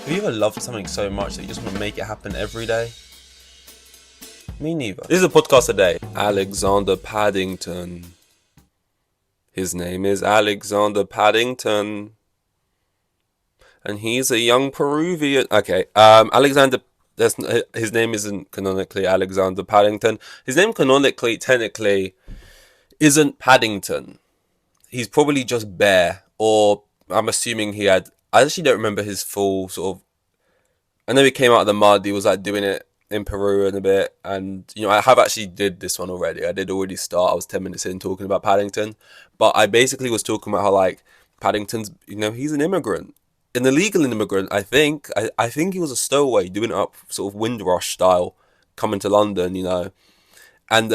Have you ever loved something so much that you just want to make it happen every day? Me neither. This is a podcast today. Alexander Paddington. His name is Alexander Paddington. And he's a young Peruvian. Okay, Alexander. His name isn't canonically Alexander Paddington. His name canonically, technically, isn't Paddington. He's probably just Bear. Or I'm assuming he had. I actually don't remember his full sort of. I know he came out of the mud. He was like doing it in Peru and a bit, and I have actually did this one already. I did already start. I was 10 minutes in talking about Paddington, but I basically was talking about how like Paddington's, he's an immigrant, an illegal immigrant. I think he was a stowaway doing it up sort of Windrush style, coming to London, and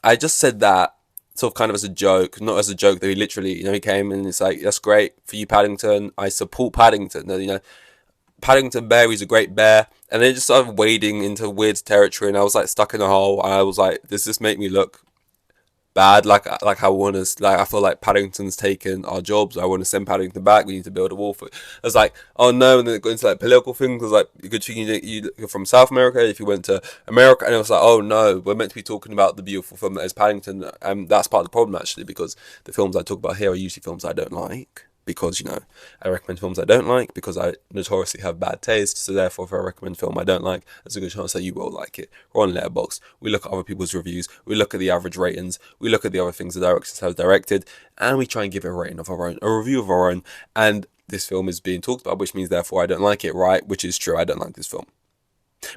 I just said that sort of kind of as a joke, not as a joke that he literally, he came and it's like that's great for you, Paddington. I support Paddington. Paddington Bear, he's a great bear. And then it just started wading into weird territory, and I was like stuck in a hole. And I was like, does this make me look bad? Like I want to, like I feel like Paddington's taken our jobs. I want to send Paddington back. We need to build a wall for it. I was like, oh no, and then it got into like political things. Because like you're from South America. If you went to America, and it was like, oh no, we're meant to be talking about the beautiful film that is Paddington, and that's part of the problem actually, because the films I talk about here are usually films I don't like. Because I recommend films I don't like because I notoriously have bad taste. So therefore, if I recommend a film I don't like, there's a good chance that you will like it. We're on Letterboxd. We look at other people's reviews. We look at the average ratings. We look at the other things the directors have directed, and we try and give it a rating of our own, a review of our own. And this film is being talked about, which means therefore I don't like it, right? Which is true. I don't like this film,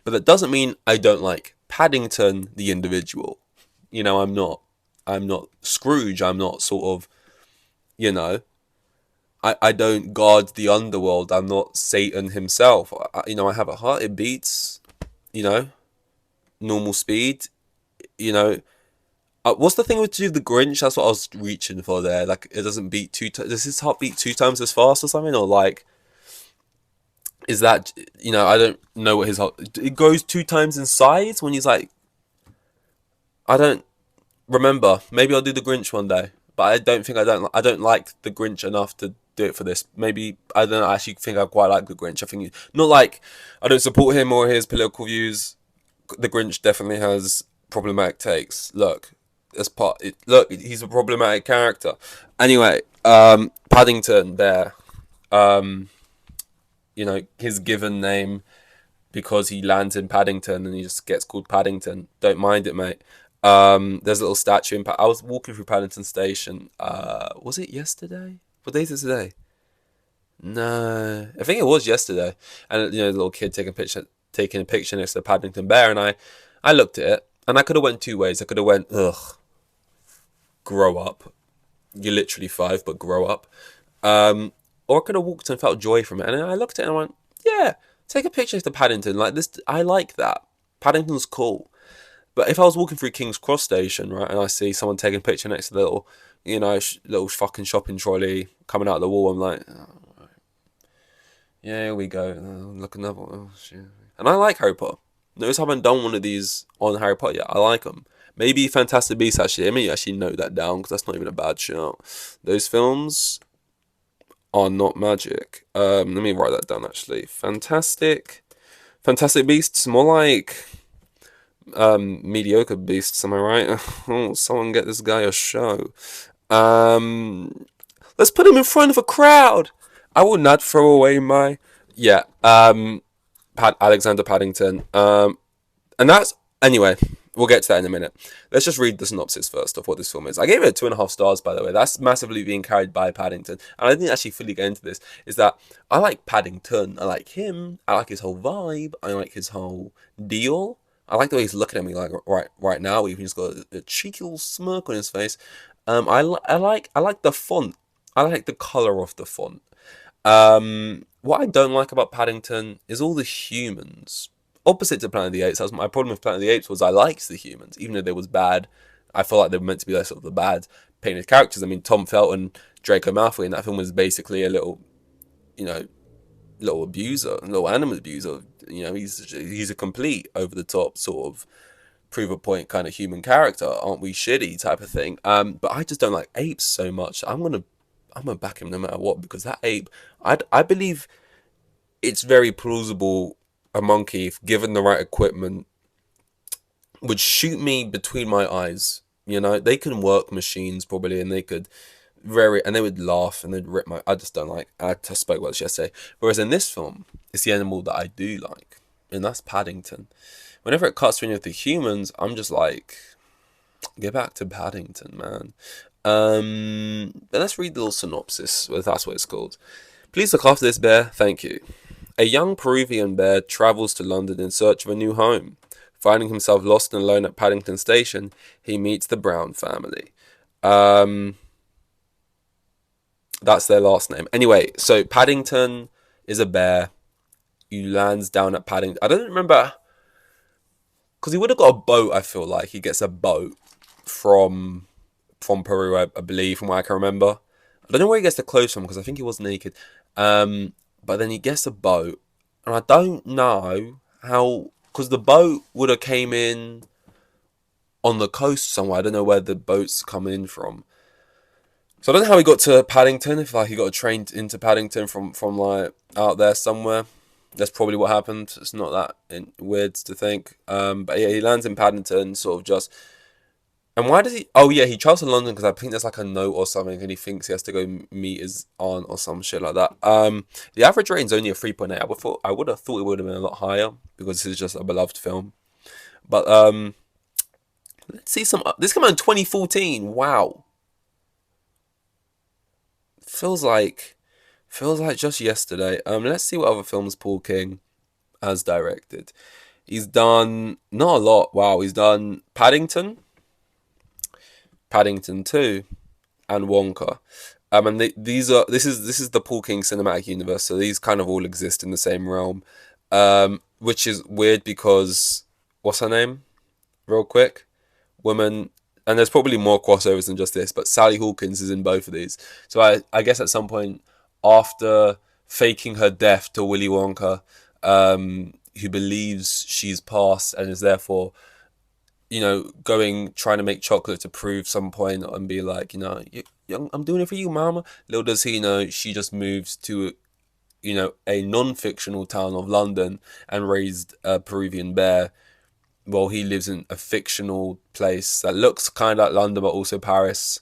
but that doesn't mean I don't like Paddington the individual. I'm not Scrooge. I'm not sort of, you know. I don't guard the underworld. I'm not Satan himself. I have a heart. It beats, normal speed. You know, what's the thing with the Grinch? That's what I was reaching for there. Like, it doesn't beat does his heart beat 2 times as fast or something? Or like, is that, I don't know what his heart, it goes 2 times in size when he's like, I don't remember. Maybe I'll do the Grinch one day. But I don't like the Grinch enough to do it for this. Maybe I don't actually think I quite like the Grinch. I think not like I don't support him or his political views. The Grinch definitely has problematic takes. Look, he's a problematic character. Anyway, Paddington Bear. Um, his given name because he lands in Paddington and he just gets called Paddington. Don't mind it, mate. There's a little statue in. I was walking through Paddington Station. Was it yesterday? What day is it today? No, I think it was yesterday. And the little kid taking a picture next to the Paddington Bear, and I looked at it, and I could have went 2 ways. I could have went, ugh, grow up. You're literally 5, but grow up. Or I could have walked and felt joy from it, and I looked at it and I went, yeah, take a picture next to Paddington. Like this, I like that. Paddington's cool. But if I was walking through King's Cross Station, right, and I see someone taking a picture next to the little, little fucking shopping trolley coming out of the wall, I'm like, oh, yeah, here we go. Look another one. Oh, shit. And I like Harry Potter. Notice I haven't done one of these on Harry Potter yet. I like them. Maybe Fantastic Beasts actually. Let me actually note that down because that's not even a bad shout. Those films are not magic. Let me write that down actually. Fantastic Beasts, more like mediocre beasts, am I right? Oh, someone get this guy a show. Let's put him in front of a crowd. I will not throw away my Alexander Paddington. And that's anyway. We'll get to that in a minute. Let's just read the synopsis first of what this film is. I gave it 2.5 stars, by the way. That's massively being carried by Paddington. And I didn't actually fully get into this. Is that I like Paddington. I like him. I like his whole vibe. I like his whole deal. I like the way he's looking at me like right now. He's got a cheeky little smirk on his face. I like the font. I like the color of the font. What I don't like about Paddington is all the humans. Opposite to Planet of the Apes, that was my problem with Planet of the Apes was I liked the humans, even though they was bad. I felt like they were meant to be like sort of the bad painted characters. I mean, Tom Felton, Draco Malfoy in that film was basically a little, little abuser, a little animal abuser. He's a complete over the top sort of prove a point kind of human character. Aren't we shitty type of thing? But I just don't like apes so much. I'm gonna back him no matter what because that ape, I believe it's very plausible a monkey, if given the right equipment, would shoot me between my eyes. You know, they can work machines probably, and they could and they would laugh and they'd rip my. I just don't like. I just spoke about this yesterday. Whereas in this film, it's the animal that I do like, and that's Paddington. Whenever it cuts to any of the humans, I'm just like, get back to Paddington, man. But let's read the little synopsis, if that's what it's called. Please look after this bear, thank you. A young Peruvian bear travels to London in search of a new home. Finding himself lost and alone at Paddington Station, he meets the Brown family. That's their last name. Anyway, so Paddington is a bear. He lands down at Paddington. I don't remember, because he would have got a boat, I feel like. He gets a boat from Peru, I believe, from what I can remember. I don't know where he gets the clothes from, because I think he was naked. But then he gets a boat, and I don't know how, because the boat would have came in on the coast somewhere. I don't know where the boat's coming in from. So I don't know how he got to Paddington, if like he got a train into Paddington from like out there somewhere. That's probably what happened. It's not that weird to think. But yeah, he lands in Paddington, sort of just. And why does he? Oh yeah, he travels to London because I think there's like a note or something, and he thinks he has to go meet his aunt or some shit like that. The average rating's only a 3.8. I would have thought it would have been a lot higher because this is just a beloved film. But let's see some. This came out in 2014. Wow. Feels like just yesterday. Let's see what other films Paul King has directed. He's done not a lot. Wow, he's done Paddington 2, and Wonka. And this is the Paul King cinematic universe. So these kind of all exist in the same realm. Which is weird because what's her name? Real quick, woman. And there's probably more crossovers than just this, but Sally Hawkins is in both of these. So I guess at some point after faking her death to Willy Wonka, who believes she's passed and is therefore, trying to make chocolate to prove some point and be like, I'm doing it for you, mama. Little does he know, she just moves to, a non-fictional town of London and raised a Peruvian bear. Well, he lives in a fictional place that looks kind of like London, but also Paris,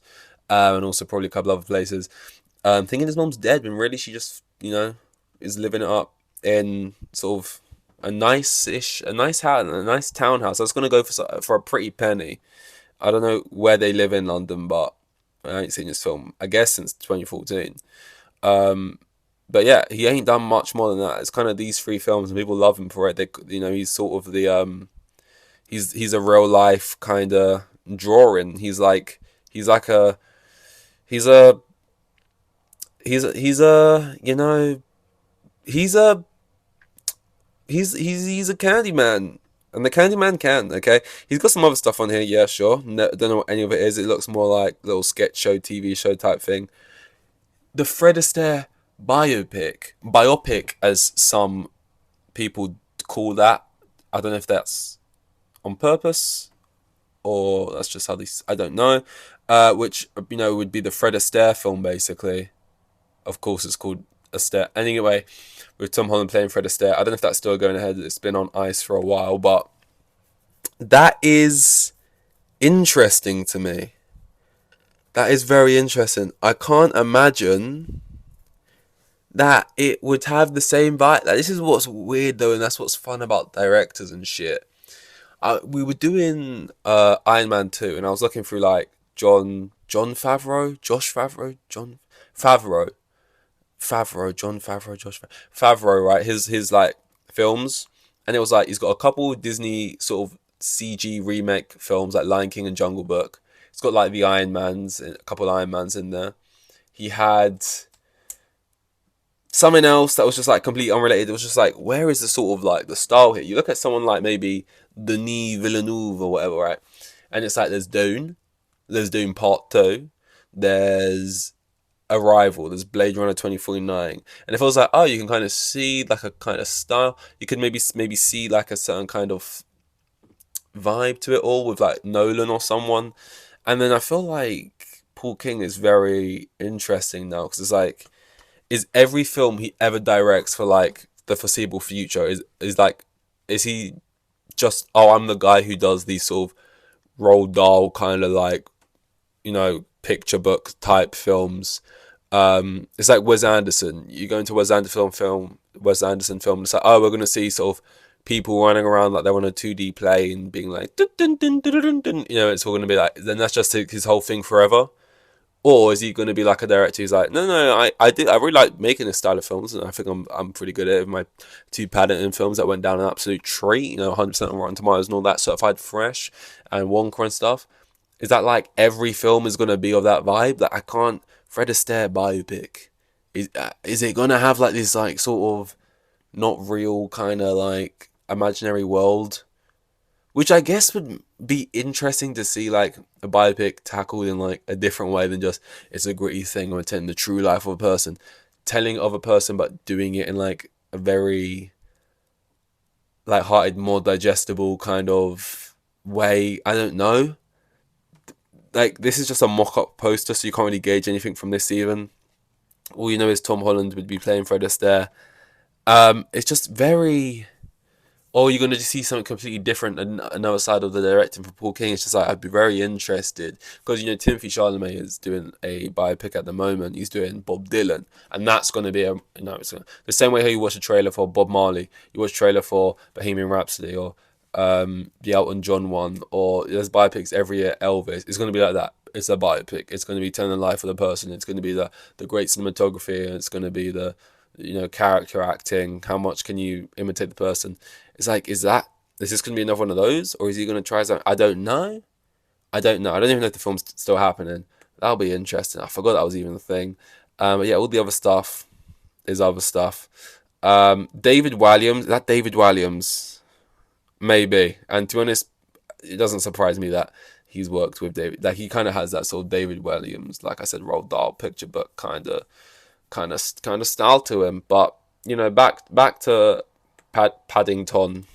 and also probably a couple other places. Thinking his mom's dead, when really she just, is living it up in sort of a nice house, a nice townhouse. I was gonna go for a pretty penny. I don't know where they live in London, but I ain't seen this film, I guess, since 2014. But yeah, he ain't done much more than that. It's kind of these three films, and people love him for it. He's sort of the He's a real life kind of drawing. He's a Candyman, and the Candyman can. Okay, he's got some other stuff on here. Yeah, sure. No, don't know what any of it is. It looks more like a little sketch show, TV show type thing. The Fred Astaire biopic, as some people call that. I don't know if that's on purpose or that's just how these. I don't know. Which would be the Fred Astaire film, basically. Of course, it's called Astaire. Anyway, with Tom Holland playing Fred Astaire. I don't know if that's still going ahead. It's been on ice for a while, but that is interesting to me. That is very interesting. I can't imagine that it would have the same vibe. Like, this is what's weird though, and that's what's fun about directors and shit. We were doing Iron Man 2, and I was looking through like Jon Favreau, right? His like films, and it was like he's got a couple of Disney sort of CG remake films like Lion King and Jungle Book. It's got like the Iron Mans, a couple of Iron Mans in there. He had something else that was just like completely unrelated. It was just like, where is the sort of like the style here? You look at someone like maybe Denis Villeneuve or whatever, right? And it's like there's Dune Part 2, there's Arrival, there's Blade Runner 2049, and it feels like, oh, you can kind of see like a kind of style. You could maybe see like a certain kind of vibe to it all with like Nolan or someone. And then I feel like Paul King is very interesting now because it's like, is every film he ever directs for like the foreseeable future? Is he just, oh, I'm the guy who does these sort of Roald Dahl kind of like, picture book type films. It's like Wes Anderson. You go into Wes Anderson film, it's like, oh, we're gonna see sort of people running around like they're on a 2D plane, being like, dun, dun, dun, dun, dun, dun. It's all gonna be like. Then that's just his whole thing forever. Or is he going to be like a director who's like, no, I really like making this style of films, and I think I'm pretty good at it. My two Paddington films that went down an absolute treat, 100% on Rotten Tomatoes and all that, certified fresh, and Wonka and stuff. Is that like every film is going to be of that vibe? Like, I can't. Fred Astaire biopic. Is it going to have like this like sort of not real kind of like imaginary world? Which I guess would be interesting to see, like, a biopic tackled in, like, a different way than just, it's a gritty thing or telling the true life of a person. Telling of a person, but doing it in, like, a very light-hearted, more digestible kind of way. I don't know. Like, this is just a mock-up poster, so you can't really gauge anything from this even. All you know is Tom Holland would be playing Fred Astaire. It's just very... Or you're going to just see something completely different and another side of the directing for Paul King. It's just like, I'd be very interested. Because, Timothy Chalamet is doing a biopic at the moment. He's doing Bob Dylan. And that's going to be, the same way how you watch a trailer for Bob Marley. You watch a trailer for Bohemian Rhapsody or the Elton John one. Or there's biopics every year, Elvis. It's going to be like that. It's a biopic. It's going to be telling the life of the person. It's going to be the great cinematography. And it's going to be the, character acting. How much can you imitate the person? It's like, is this going to be another one of those? Or is he going to try something? I don't know. I don't even know if the film's still happening. That'll be interesting. I forgot that was even a thing. But yeah, all the other stuff is other stuff. David Walliams. Is that David Walliams? Maybe. And to be honest, it doesn't surprise me that he's worked with David. Like, he kind of has that sort of David Walliams, like I said, Roald Dahl picture book kind of style to him. But, back to Paddington.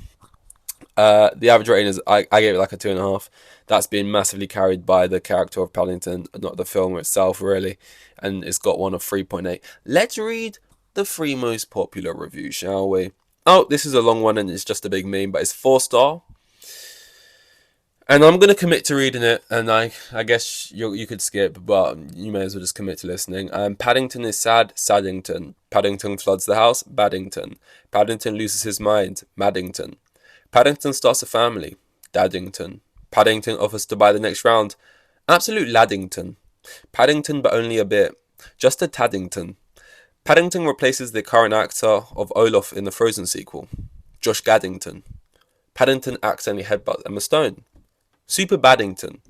The average rating is, I gave it like a 2.5. That's been massively carried by the character of Paddington, not the film itself really, and it's got one of 3.8. Let's read the 3 most popular reviews, shall we? Oh, this is a long one and it's just a big meme, but it's 4-star. And I'm going to commit to reading it, and I guess you could skip, but you may as well just commit to listening. Paddington is sad, Saddington. Paddington floods the house, Baddington. Paddington loses his mind, Maddington. Paddington starts a family, Daddington. Paddington offers to buy the next round, absolute Laddington. Paddington, but only a bit, just a Taddington. Paddington replaces the current actor of Olaf in the Frozen sequel, Josh Gaddington. Paddington accidentally headbutts Emma Stone. Super Baddington.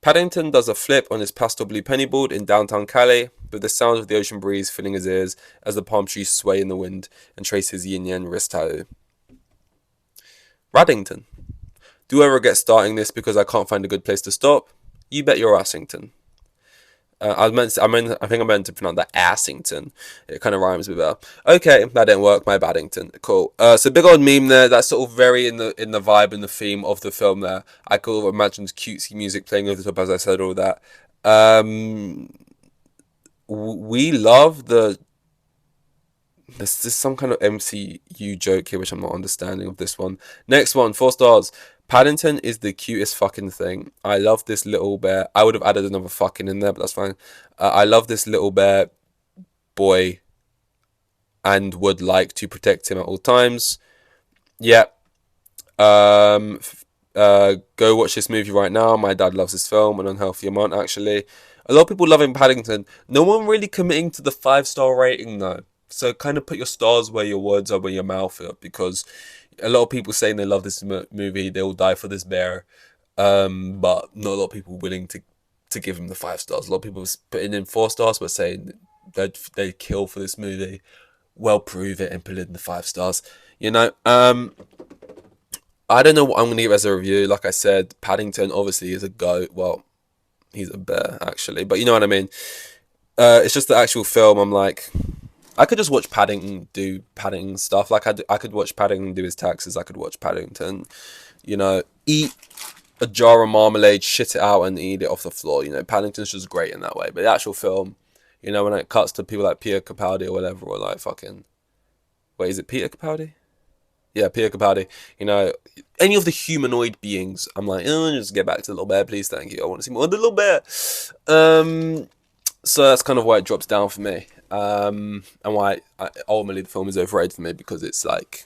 Paddington does a flip on his pastel blue pennyboard in downtown Calais, with the sound of the ocean breeze filling his ears as the palm trees sway in the wind and trace his yin-yang wrist tattoo. Raddington. Do I regret starting this because I can't find a good place to stop? You bet your Assington. I think I meant to pronounce that Assington. It kind of rhymes with better. Okay, that didn't work. My Baddington. Cool. So big old meme there. That's sort of very in the vibe and the theme of the film there. I could have imagined cutesy music playing over the top as I said all that. We love the. There's some kind of MCU joke here which I'm not understanding of this one. Next one, 4 stars. Paddington is the cutest fucking thing. I love this little bear. I would have added another fucking in there, but that's fine. I love this little bear boy and would like to protect him at all times. Yeah. Go watch this movie right now. My dad loves this film, an unhealthy amount actually. A lot of people loving Paddington. No one really committing to the 5-star rating though. So kind of put your stars where your words are, where your mouth is, because a lot of people saying they love this movie, they will die for this bear, but not a lot of people willing to give him the 5 stars. A lot of people putting in 4 stars, but saying they'd kill for this movie. Well, prove it and put it in the 5 stars. I don't know what I'm going to give as a review. Like I said, Paddington obviously is a goat. Well, he's a bear actually, but you know what I mean. It's just the actual film. I'm like, I could just watch Paddington do Paddington stuff. Like, I could watch Paddington do his taxes. I could watch Paddington, eat a jar of marmalade, shit it out, and eat it off the floor. Paddington's just great in that way. But the actual film, when it cuts to people like Pierre Capaldi or whatever, or like fucking, Wait, is it Peter Capaldi? Yeah, Peter Capaldi. You know, any of the humanoid beings, I'm like, oh, just get back to the little bear, please, thank you. I want to see more of the little bear. So that's kind of why it drops down for me. And why ultimately the film is overrated for me, because it's like,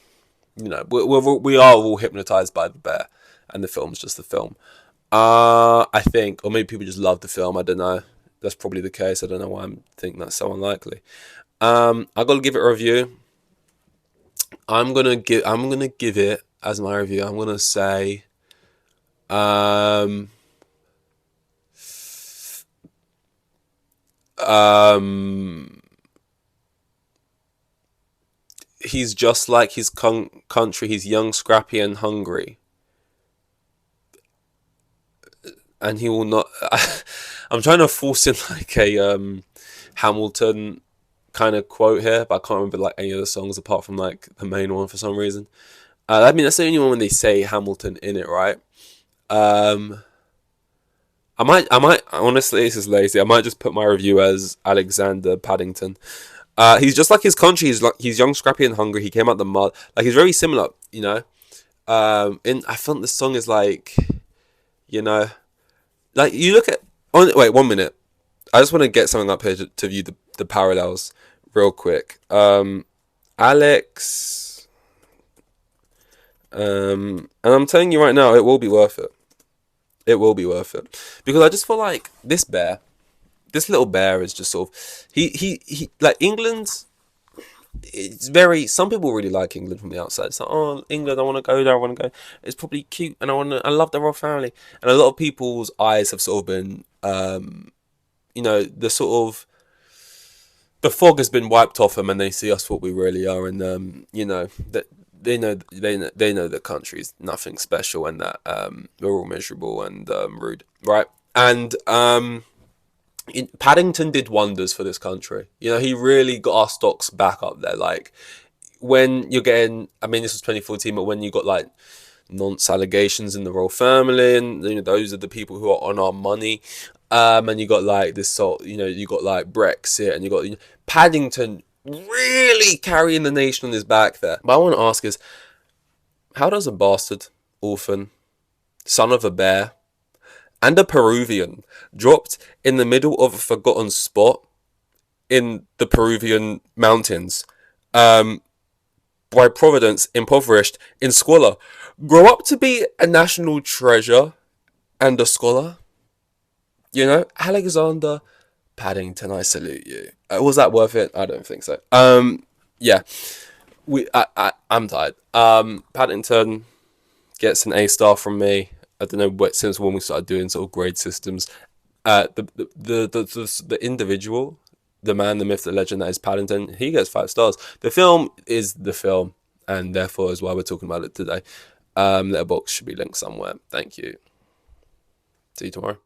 you know, we are all hypnotized by the bear, and the film's just the film. I think, or maybe people just love the film. I don't know. That's probably the case. I don't know why I'm thinking that's so unlikely. I gotta give it a review. I'm gonna give it as my review. I'm gonna say, um, um, he's just like his country. He's young, scrappy, and hungry, and he will not. I'm trying to force in like a Hamilton kind of quote here, but I can't remember like any of the songs apart from like the main one for some reason. I mean, that's the only one when they say Hamilton in it, right? Um, I might, honestly, this is lazy. I might just put my review as Alexander Paddington. He's just like his country. He's young, scrappy, and hungry. He came out the mud. Like, he's very similar, you know. I felt the song is like, you know, like you look at. Wait, 1 minute. I just want to get something up here to view the parallels real quick. Alex, and I'm telling you right now, it will be worth it. It will be worth it, because I just feel like this little bear is just sort of he like England. It's very, some people really like England from the outside. It's like, oh, England, I want to go there. I want to go. It's probably cute, and I love the royal family. And a lot of people's eyes have sort of been, you know, the sort of the fog has been wiped off them, and they see us for what we really are, and you know that they know the country's nothing special, and that we're all miserable and rude, right? And Paddington did wonders for this country. You know, he really got our stocks back up there. Like, when you're getting, I mean, this was 2014, but when you got like nonce allegations in the royal family, and you know, those are the people who are on our money. And you got like this sort, you know, you got like Brexit, and you got, you know, Paddington really carrying the nation on his back there. But I want to ask is, how does a bastard, orphan, son of a bear, and a Peruvian, dropped in the middle of a forgotten spot in the Peruvian mountains, by Providence, impoverished, in squalor, grow up to be a national treasure and a scholar? You know, Alexander Paddington, I salute you. Was that worth it? I don't think so. Yeah, I'm tired. Paddington gets an A star from me. I don't know what, since when we started doing sort of grade systems. The individual, the man, the myth, the legend that is Paddington, he gets 5 stars. The film is the film, and therefore is why we're talking about it today. Letterboxd should be linked somewhere. Thank you. See you tomorrow.